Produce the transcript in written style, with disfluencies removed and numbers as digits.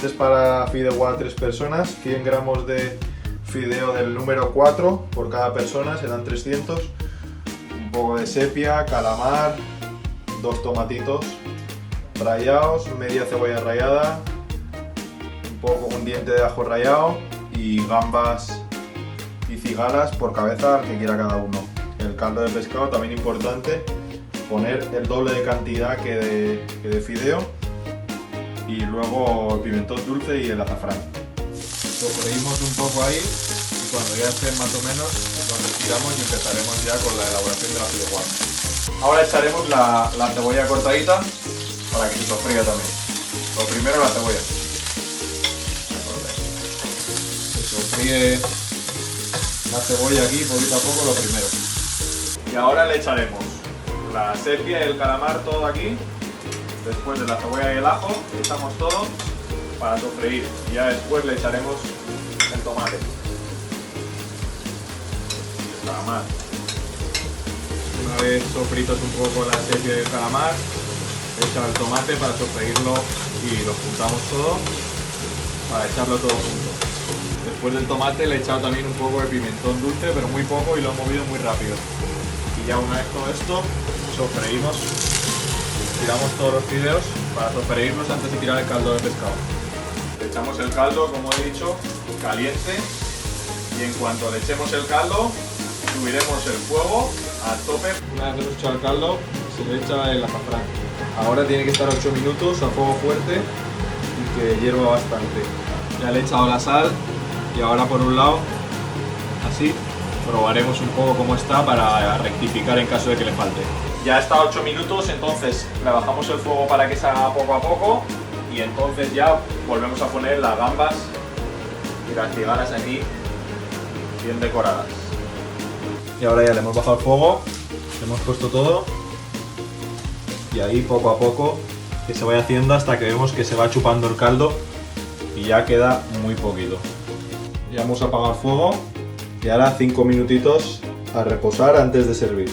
Este es para fideuá a 3 personas, 100 gramos de fideo del número 4 por cada persona, serán 300. Un poco de sepia, calamar, 2 tomatitos rallados, media cebolla rallada, un poco un diente de ajo rallado y gambas y cigalas por cabeza, al que quiera cada uno. El caldo de pescado también importante, poner el doble de cantidad que de fideo, y luego el pimentón dulce y el azafrán. Lo freímos un poco ahí y cuando ya esté más o menos lo retiramos y empezaremos ya con la elaboración de la fideuá. Ahora echaremos la cebolla cortadita para que se sofría también. Lo primero la cebolla. Se sofríe la cebolla aquí poquito a poco lo primero. Y ahora le echaremos la sepia y el calamar todo aquí. Después de la cebolla y el ajo, le echamos todo para sofreír. Y ya después le echaremos el tomate. El calamar. Una vez sofritos un poco la sepia y el calamar, echa el tomate para sofreírlo y lo juntamos todo para echarlo todo junto. Después del tomate le he echado también un poco de pimentón dulce, pero muy poco, y lo he movido muy rápido. Y ya una vez todo esto, sofreímos, tiramos todos los fideos para sofreírlos antes de tirar el caldo de pescado. Le echamos el caldo, como he dicho, caliente, y en cuanto le echemos el caldo, subiremos el fuego a tope. Una vez hemos echado el caldo, se le echa el azafrán. Ahora tiene que estar 8 minutos a fuego fuerte y que hierva bastante. Ya le he echado la sal y ahora por un lado, así, probaremos un poco cómo está para rectificar en caso de que le falte. Ya está 8 minutos, entonces le bajamos el fuego para que se haga poco a poco y entonces ya volvemos a poner las gambas y las cigalas aquí bien decoradas. Y ahora ya le hemos bajado el fuego, le hemos puesto todo. Y ahí poco a poco que se vaya haciendo hasta que vemos que se va chupando el caldo y ya queda muy poquito. Ya hemos apagado el fuego y ahora 5 minutitos a reposar antes de servir.